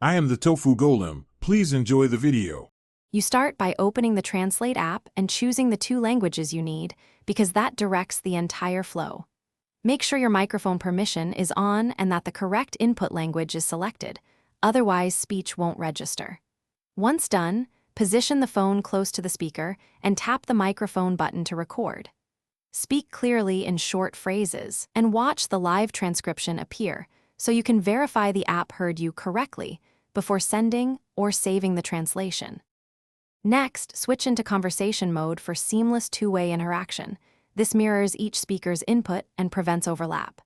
I am the Tofu Golem. Please enjoy the video. You start by opening the Translate app and choosing the 2 languages you need, because that directs the entire flow. Make sure your microphone permission is on and that the correct input language is selected, otherwise speech won't register. Once done, position the phone close to the speaker and tap the microphone button to record. Speak clearly in short phrases and watch the live transcription appear so you can verify the app heard you correctly before sending or saving the translation. Next, switch into conversation mode for seamless 2-way interaction. This mirrors each speaker's input and prevents overlap.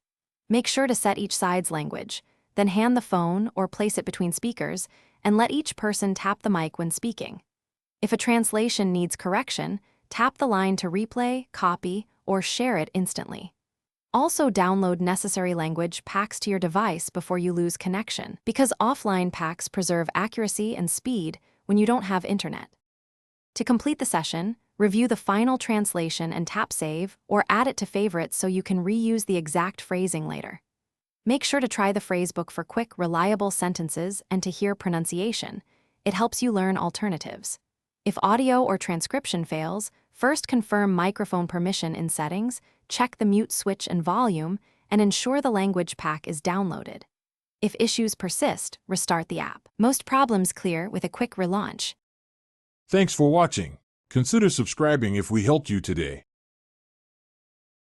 Make sure to set each side's language, then hand the phone or place it between speakers and let each person tap the mic when speaking. If a translation needs correction, tap the line to replay, copy, or share it instantly. Also download necessary language packs to your device before you lose connection, because offline packs preserve accuracy and speed when you don't have internet. To complete the session, review the final translation and tap Save or add it to favorites so you can reuse the exact phrasing later. Make sure to try the phrasebook for quick, reliable sentences and to hear pronunciation. It helps you learn alternatives. If audio or transcription fails, first confirm microphone permission in settings, check the mute switch and volume, and ensure the language pack is downloaded. If issues persist, restart the app. Most problems clear with a quick relaunch. Thanks for watching. Consider subscribing if we helped you today.